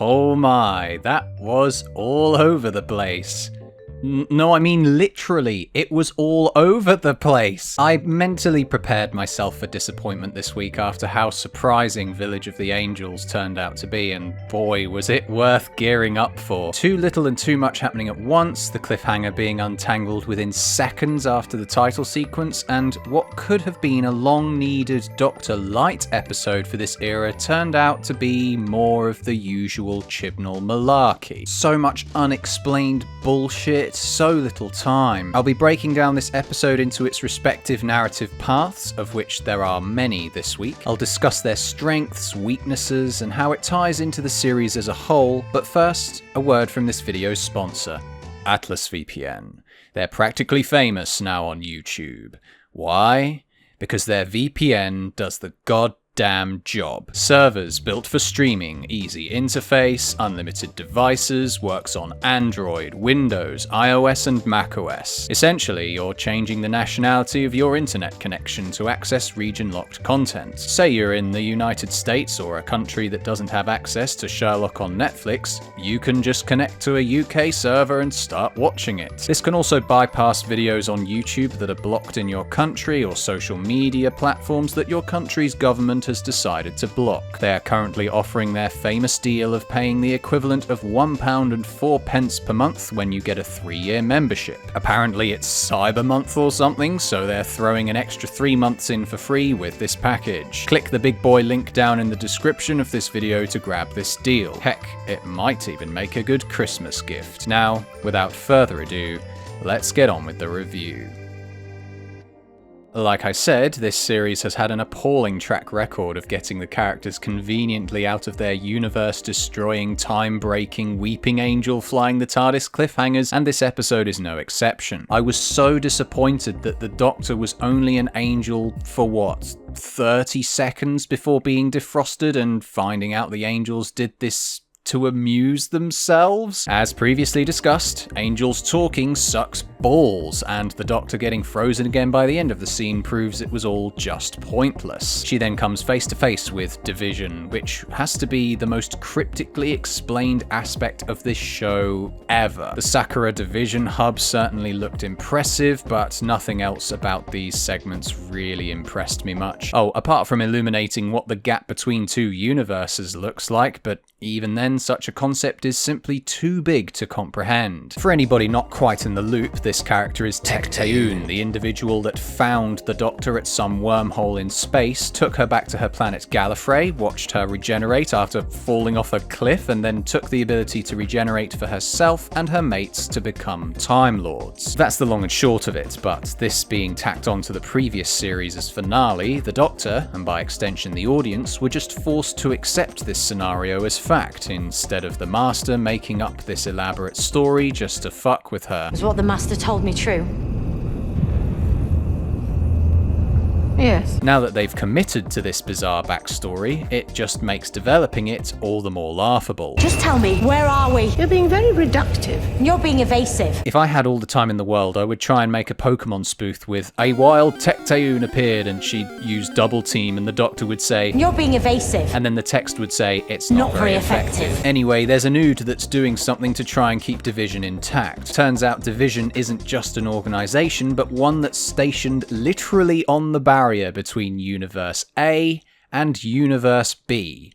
Oh my, that was all over the place. No, I mean literally, it was all over the place. I mentally prepared myself for disappointment this week after how surprising Village of the Angels turned out to be, and boy was it worth gearing up for. Too little and too much happening at once, the cliffhanger being untangled within seconds after the title sequence, and what could have been a long-needed Dr. Light episode for this era turned out to be more of the usual Chibnall malarkey. So much unexplained bullshit, so little time. I'll be breaking down this episode into its respective narrative paths, of which there are many this week. I'll discuss their strengths, weaknesses, and how it ties into the series as a whole, but first, a word from this video's sponsor, Atlas VPN. They're practically famous now on YouTube. Why? Because their VPN does the goddamn job. Servers built for streaming, easy interface, unlimited devices, works on Android, Windows, iOS and macOS. Essentially, you're changing the nationality of your internet connection to access region-locked content. Say you're in the United States or a country that doesn't have access to Sherlock on Netflix, you can just connect to a UK server and start watching it. This can also bypass videos on YouTube that are blocked in your country or social media platforms that your country's government has decided to block. They are currently offering their famous deal of paying the equivalent of £1.04 per month when you get a 3-year membership. Apparently it's Cyber Month or something, so they're throwing an extra 3 months in for free with this package. Click the big boy link down in the description of this video to grab this deal. Heck, it might even make a good Christmas gift. Now, without further ado, let's get on with the review. Like I said, this series has had an appalling track record of getting the characters conveniently out of their universe-destroying, time-breaking, weeping angel flying the TARDIS cliffhangers, and this episode is no exception. I was so disappointed that the Doctor was only an angel for what, 30 seconds before being defrosted, and finding out the angels did this to amuse themselves? As previously discussed, Angels talking sucks balls, and the Doctor getting frozen again by the end of the scene proves it was all just pointless. She then comes face to face with Division, which has to be the most cryptically explained aspect of this show ever. The Sakura Division hub certainly looked impressive, but nothing else about these segments really impressed me much. Oh, apart from illuminating what the gap between two universes looks like, but even then, such a concept is simply too big to comprehend. For anybody not quite in the loop, this character is Tecteun, the individual that found the Doctor at some wormhole in space, took her back to her planet Gallifrey, watched her regenerate after falling off a cliff, and then took the ability to regenerate for herself and her mates to become Time Lords. That's the long and short of it, but this being tacked on to the previous series' finale, the Doctor, and by extension the audience, were just forced to accept this scenario as fact, instead of the Master making up this elaborate story just to fuck with her. Is what the Master told me true? Yes. Now that they've committed to this bizarre backstory, it just makes developing it all the more laughable. Just tell me, where are we? You're being very reductive. You're being evasive. If I had all the time in the world, I would try and make a Pokemon spoof with a wild Tecteun appeared and she'd use double team and the Doctor would say, You're being evasive. and then the text would say, it's not very effective. Anyway, there's a nude that's doing something to try and keep Division intact. Turns out Division isn't just an organization, but one that's stationed literally on the barrier between Universe A and Universe B.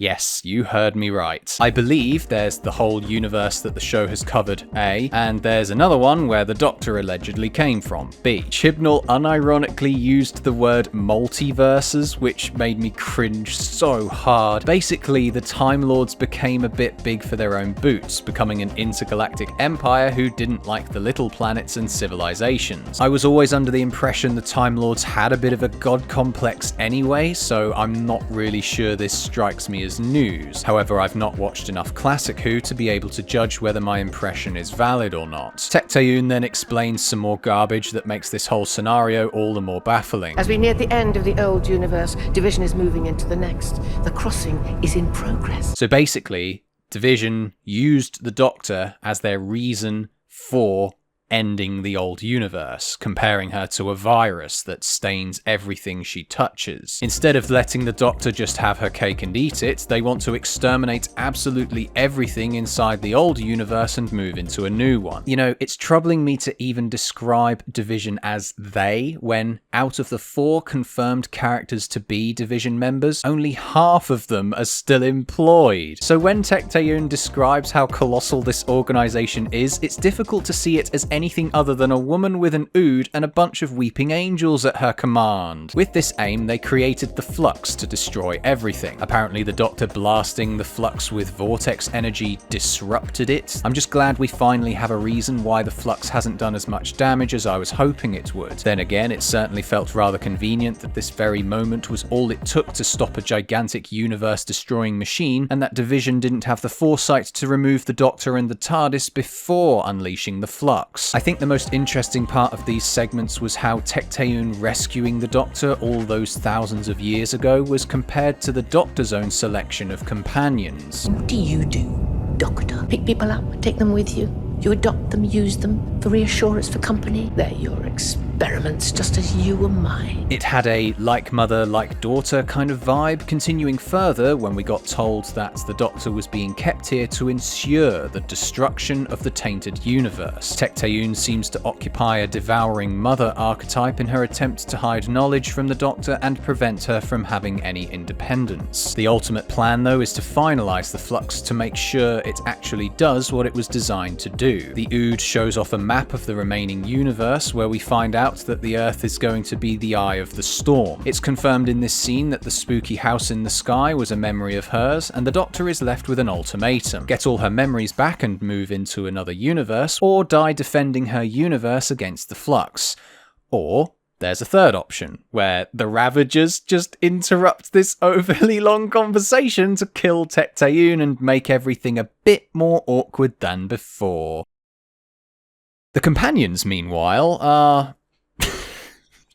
Yes, you heard me right. I believe there's the whole universe that the show has covered, A, and there's another one where the Doctor allegedly came from, B. Chibnall unironically used the word multiverses, which made me cringe so hard. Basically, the Time Lords became a bit big for their own boots, becoming an intergalactic empire who didn't like the little planets and civilizations. I was always under the impression the Time Lords had a bit of a god complex anyway, so I'm not really sure this strikes me as news. However, I've not watched enough Classic Who to be able to judge whether my impression is valid or not. Tecteun then explains some more garbage that makes this whole scenario all the more baffling. As we near the end of the old universe, Division is moving into the next. The crossing is in progress. So basically, Division used the Doctor as their reason for ending the old universe, comparing her to a virus that stains everything she touches. Instead of letting the Doctor just have her cake and eat it, they want to exterminate absolutely everything inside the old universe and move into a new one. You know, it's troubling me to even describe Division as they, when out of the 4 confirmed characters to be Division members, only half of them are still employed. So when Tecteun describes how colossal this organization is, it's difficult to see it as anything other than a woman with an ood and a bunch of weeping angels at her command. With this aim, they created the Flux to destroy everything. Apparently the Doctor blasting the Flux with vortex energy disrupted it. I'm just glad we finally have a reason why the Flux hasn't done as much damage as I was hoping it would. Then again, it certainly felt rather convenient that this very moment was all it took to stop a gigantic universe-destroying machine, and that Division didn't have the foresight to remove the Doctor and the TARDIS before unleashing the Flux. I think the most interesting part of these segments was how Tecteun rescuing the Doctor all those thousands of years ago was compared to the Doctor's own selection of companions. What do you do, Doctor? Pick people up, take them with you. You adopt them, use them for reassurance, for company. They're your experiments, just as you were mine. It had a like mother, like daughter kind of vibe, continuing further when we got told that the Doctor was being kept here to ensure the destruction of the tainted universe. Tecteun seems to occupy a devouring mother archetype in her attempt to hide knowledge from the Doctor and prevent her from having any independence. The ultimate plan, though, is to finalize the Flux to make sure it actually does what it was designed to do. The Ood shows off a map of the remaining universe where we find out that the Earth is going to be the eye of the storm. It's confirmed in this scene that the spooky house in the sky was a memory of hers, and the Doctor is left with an ultimatum: get all her memories back and move into another universe, or die defending her universe against the Flux. Or there's a third option, where the Ravagers just interrupt this overly long conversation to kill Tecteun and make everything a bit more awkward than before. The companions, meanwhile, are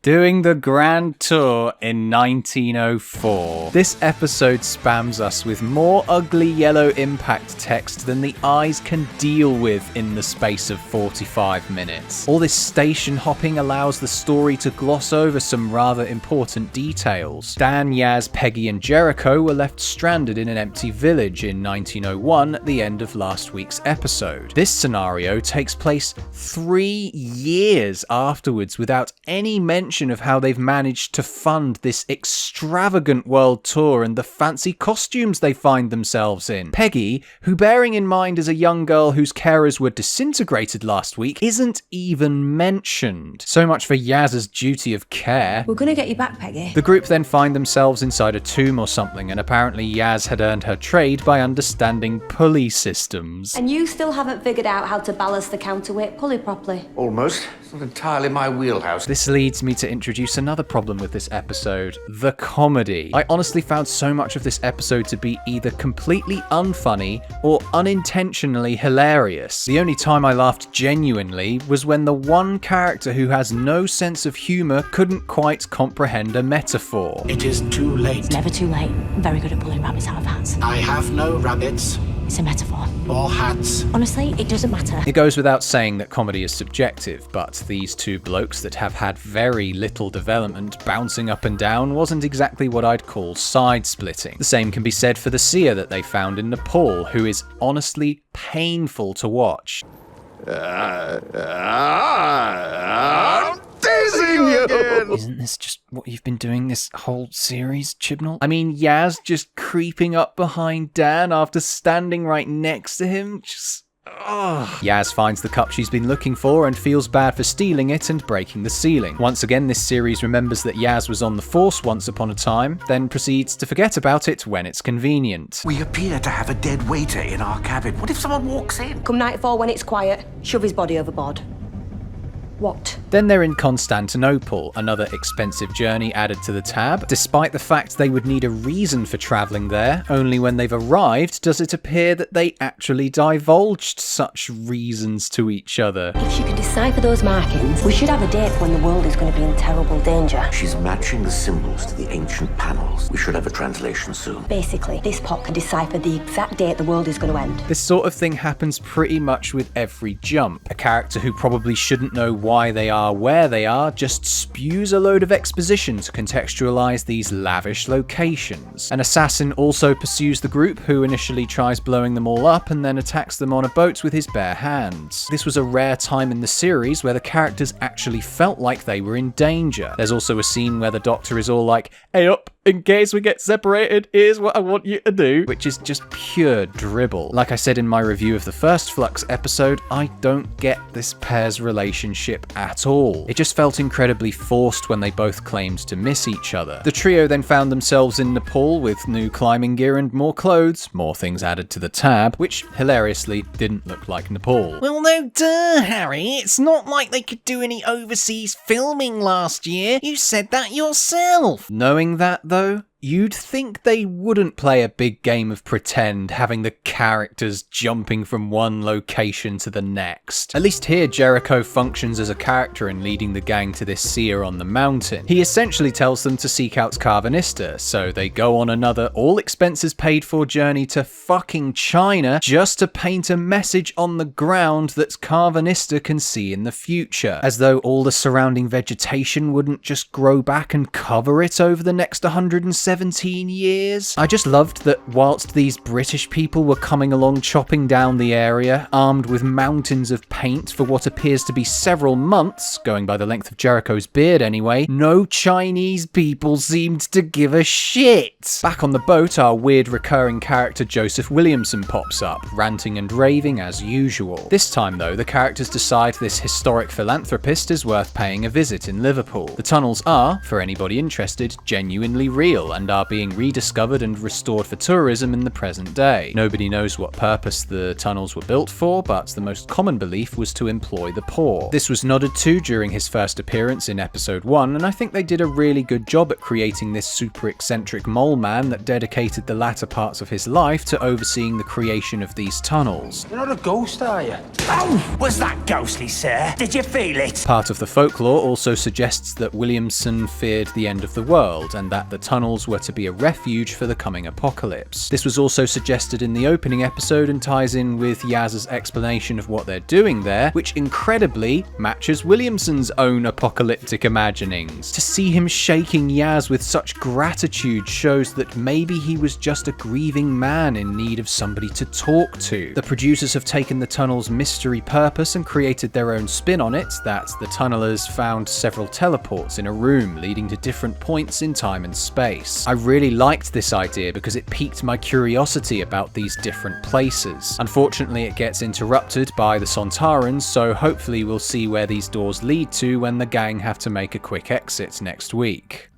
doing the Grand Tour in 1904. This episode spams us with more ugly yellow impact text than the eyes can deal with in the space of 45 minutes. All this station hopping allows the story to gloss over some rather important details. Dan, Yaz, Peggy and Jericho were left stranded in an empty village in 1901 at the end of last week's episode. This scenario takes place 3 years afterwards without any mention of how they've managed to fund this extravagant world tour and the fancy costumes they find themselves in. Peggy, who bearing in mind is a young girl whose carers were disintegrated last week, isn't even mentioned. So much for Yaz's duty of care. We're gonna get you back, Peggy. The group then find themselves inside a tomb or something, and apparently Yaz had earned her trade by understanding pulley systems. And you still haven't figured out how to balance the counterweight pulley properly. Almost. It's not entirely my wheelhouse. This leads me to introduce another problem with this episode: the comedy. I honestly found so much of this episode to be either completely unfunny or unintentionally hilarious. The only time I laughed genuinely was when the one character who has no sense of humour couldn't quite comprehend a metaphor. It is too late. Never too late. I'm very good at pulling rabbits out of hats. I have no rabbits It's a metaphor. or hats. Honestly, it doesn't matter. It goes without saying that comedy is subjective, but these two blokes that have had very little development bouncing up and down wasn't exactly what I'd call side-splitting. The same can be said for the seer that they found in Nepal, who is honestly painful to watch. Teasing you again! Isn't this just what you've been doing this whole series, Chibnall? I mean, Yaz just creeping up behind Dan after standing right next to him, just... Ugh. Yaz finds the cup she's been looking for and feels bad for stealing it and breaking the ceiling. Once again, this series remembers that Yaz was on the Force once upon a time, then proceeds to forget about it when it's convenient. We appear to have a dead waiter in our cabin. What if someone walks in? Come nightfall when it's quiet, shove his body overboard. What? Then they're in Constantinople, another expensive journey added to the tab. Despite the fact they would need a reason for travelling there, only when they've arrived does it appear that they actually divulged such reasons to each other. If you can decipher those markings, we should have a date for when the world is going to be in terrible danger. She's matching the symbols to the ancient panels. We should have a translation soon. Basically, this pot can decipher the exact date the world is going to end. This sort of thing happens pretty much with every jump. A character who probably shouldn't know why they are where they are just spews a load of exposition to contextualize these lavish locations. An assassin also pursues the group, who initially tries blowing them all up and then attacks them on a boat with his bare hands. This was a rare time in the series where the characters actually felt like they were in danger. There's also a scene where the Doctor is all like, "Hey up, in case we get separated, here's what I want you to do," which is just pure dribble. Like I said in my review of the first Flux episode, I don't get this pair's relationship at all. It just felt incredibly forced when they both claimed to miss each other. The trio then found themselves in Nepal with new climbing gear and more clothes, more things added to the tab, which hilariously didn't look like Nepal. Well, no duh, Harry. It's not like they could do any overseas filming last year. You said that yourself. Knowing that, though, you'd think they wouldn't play a big game of pretend, having the characters jumping from one location to the next. At least here, Jericho functions as a character in leading the gang to this seer on the mountain. He essentially tells them to seek out Carvanista, so they go on another all-expenses-paid-for journey to fucking China just to paint a message on the ground that Carvanista can see in the future, as though all the surrounding vegetation wouldn't just grow back and cover it over the next 117 years. I just loved that whilst these British people were coming along chopping down the area, armed with mountains of paint for what appears to be several months, going by the length of Jericho's beard anyway, no Chinese people seemed to give a shit. Back on the boat, our weird recurring character Joseph Williamson pops up, ranting and raving as usual. This time though, the characters decide this historic philanthropist is worth paying a visit in Liverpool. The tunnels are, for anybody interested, genuinely real and are being rediscovered and restored for tourism in the present day. Nobody knows what purpose the tunnels were built for, but the most common belief was to employ the poor. This was nodded to during his first appearance in episode 1, and I think they did a really good job at creating this super eccentric mole man that dedicated the latter parts of his life to overseeing the creation of these tunnels. You're not a ghost, are you? Oh, was that ghostly, sir? Did you feel it? Part of the folklore also suggests that Williamson feared the end of the world, and that the tunnels were to be a refuge for the coming apocalypse. This was also suggested in the opening episode and ties in with Yaz's explanation of what they're doing there, which incredibly matches Williamson's own apocalyptic imaginings. To see him shaking Yaz with such gratitude shows that maybe he was just a grieving man in need of somebody to talk to. The producers have taken the tunnel's mystery purpose and created their own spin on it, that the tunnelers found several teleports in a room leading to different points in time and space. I really liked this idea because it piqued my curiosity about these different places. Unfortunately, it gets interrupted by the Sontarans, so hopefully we'll see where these doors lead to when the gang have to make a quick exit next week.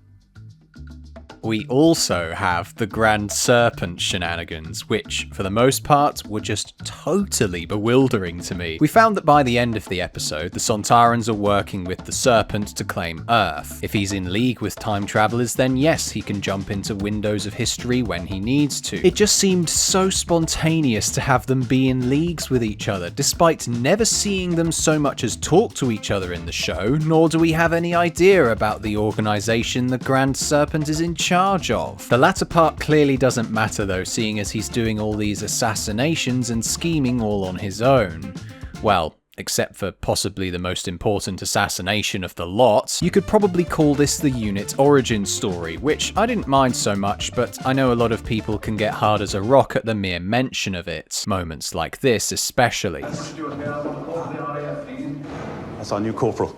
We also have the Grand Serpent shenanigans, which, for the most part, were just totally bewildering to me. We found that by the end of the episode, the Sontarans are working with the Serpent to claim Earth. If he's in league with time travelers, then yes, he can jump into windows of history when he needs to. It just seemed so spontaneous to have them be in leagues with each other, despite never seeing them so much as talk to each other in the show, nor do we have any idea about the organization the Grand Serpent is in charge of. The latter part clearly doesn't matter though, seeing as he's doing all these assassinations and scheming all on his own. Well, except for possibly the most important assassination of the lot. You could probably call this the unit origin story, which I didn't mind so much, but I know a lot of people can get hard as a rock at the mere mention of it. Moments like this especially. That's our new corporal.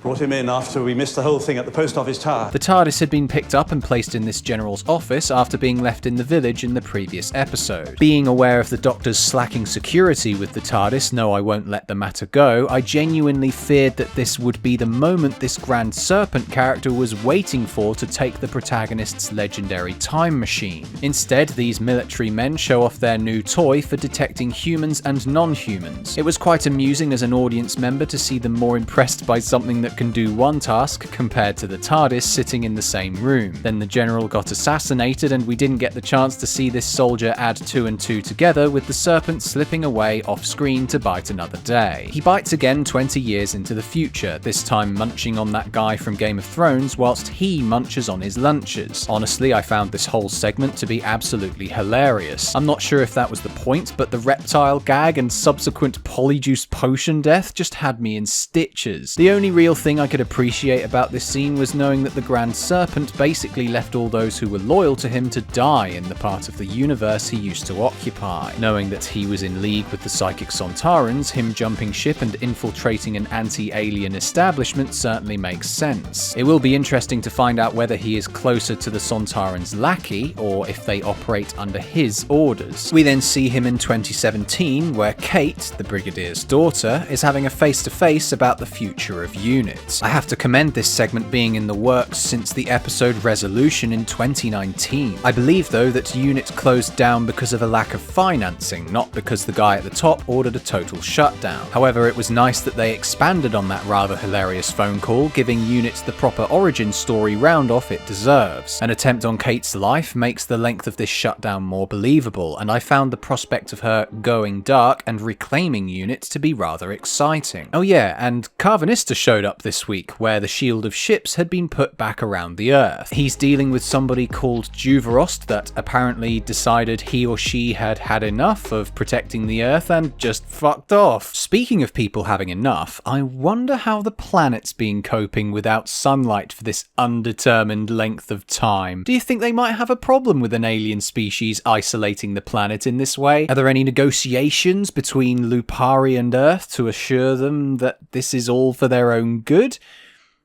Brought him in after we missed the whole thing at the post office tower. The TARDIS had been picked up and placed in this general's office after being left in the village in the previous episode. Being aware of the Doctor's slacking security with the TARDIS, no, I won't let the matter go, I genuinely feared that this would be the moment this Grand Serpent character was waiting for to take the protagonist's legendary time machine. Instead, these military men show off their new toy for detecting humans and non-humans. It was quite amusing as an audience member to see them more impressed by something that can do one task compared to the TARDIS sitting in the same room. Then the general got assassinated and we didn't get the chance to see this soldier add 2 and 2 together, with the Serpent slipping away off screen to bite another day. He bites again 20 years into the future, this time munching on that guy from Game of Thrones whilst he munches on his lunches. Honestly, I found this whole segment to be absolutely hilarious. I'm not sure if that was the point, but the reptile gag and subsequent polyjuice potion death just had me in stitches. The only real thing I could appreciate about this scene was knowing that the Grand Serpent basically left all those who were loyal to him to die in the part of the universe he used to occupy. Knowing that he was in league with the Psychic Sontarans, him jumping ship and infiltrating an anti-alien establishment certainly makes sense. It will be interesting to find out whether he is closer to the Sontarans' lackey, or if they operate under his orders. We then see him in 2017, where Kate, the Brigadier's daughter, is having a face-to-face about the future of units. I have to commend this segment being in the works since the episode Resolution in 2019. I believe though that unit closed down because of a lack of financing, not because the guy at the top ordered a total shutdown. However, it was nice that they expanded on that rather hilarious phone call, giving unit the proper origin story round-off it deserves. An attempt on Kate's life makes the length of this shutdown more believable, and I found the prospect of her going dark and reclaiming unit to be rather exciting. Oh yeah, and Carvanista showed up this week, where the shield of ships had been put back around the Earth. He's dealing with somebody called Juverost that apparently decided he or she had had enough of protecting the Earth and just fucked off. Speaking of people having enough, I wonder how the planet's been coping without sunlight for this undetermined length of time. Do you think they might have a problem with an alien species isolating the planet in this way? Are there any negotiations between Lupari and Earth to assure them that this is all for their own good?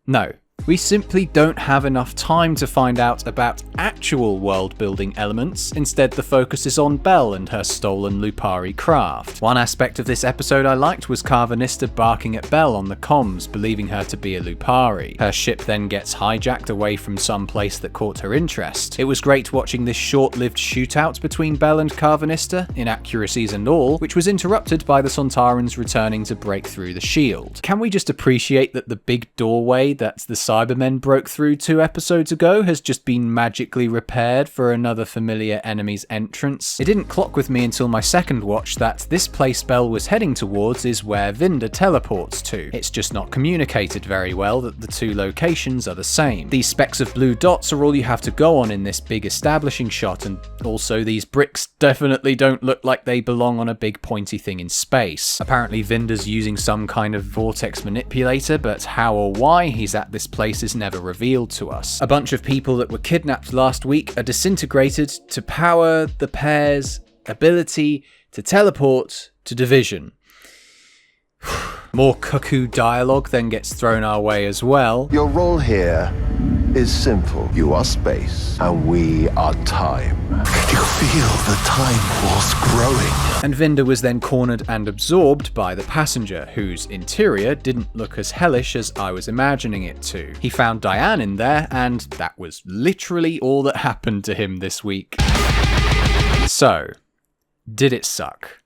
No. We simply don't have enough time to find out about actual world-building elements. Instead, the focus is on Belle and her stolen Lupari craft. One aspect of this episode I liked was Carvanista barking at Belle on the comms, believing her to be a Lupari. Her ship then gets hijacked away from some place that caught her interest. It was great watching this short-lived shootout between Belle and Carvanista, inaccuracies and all, which was interrupted by the Sontarans returning to break through the shield. Can we just appreciate that the big doorway that the Cybermen broke through 2 episodes ago has just been magically repaired for another familiar enemy's entrance? It didn't clock with me until my second watch that this place Belle was heading towards is where Vinder teleports to. It's just not communicated very well that the 2 locations are the same. These specks of blue dots are all you have to go on in this big establishing shot, and also these bricks definitely don't look like they belong on a big pointy thing in space. Apparently Vinder's using some kind of vortex manipulator, but how or why he's at this place is never revealed to us. A bunch of people that were kidnapped last week are disintegrated to power the pair's ability to teleport to Division. More cuckoo dialogue then gets thrown our way as well. Your role here is simple. You are space, and we are time. You feel the time force growing. And Vinder was then cornered and absorbed by the passenger, whose interior didn't look as hellish as I was imagining it to. He found Diane in there, and that was literally all that happened to him this week. So, did it suck?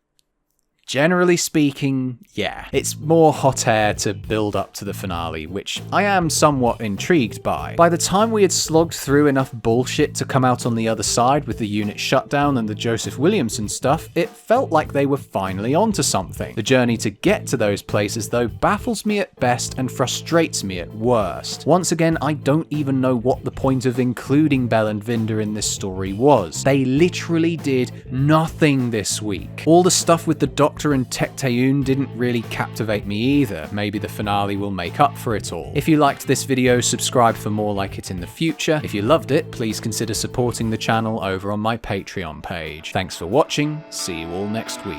Generally speaking, yeah. It's more hot air to build up to the finale, which I am somewhat intrigued by. By the time we had slogged through enough bullshit to come out on the other side with the unit shutdown and the Joseph Williamson stuff, it felt like they were finally onto something. The journey to get to those places, though, baffles me at best and frustrates me at worst. Once again, I don't even know what the point of including Belle and Vinder in this story was. They literally did nothing this week. All the stuff with the Doctor and Tecteun didn't really captivate me either. Maybe the finale will make up for it all. If you liked this video, subscribe for more like it in the future. If you loved it, please consider supporting the channel over on my Patreon page. Thanks for watching. See you all next week.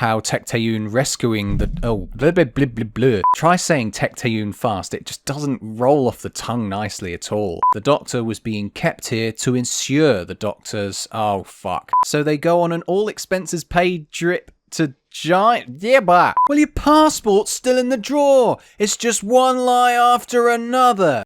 how Tecteun rescuing the... Oh, blah, blah, blah, blah, blah. Try saying Tecteun fast. It just doesn't roll off the tongue nicely at all. The Doctor was being kept here to ensure the Doctor's... Oh, fuck. So they go on an all-expenses-paid trip to giant... Yeah, but... Well, your passport's still in the drawer. It's just one lie after another.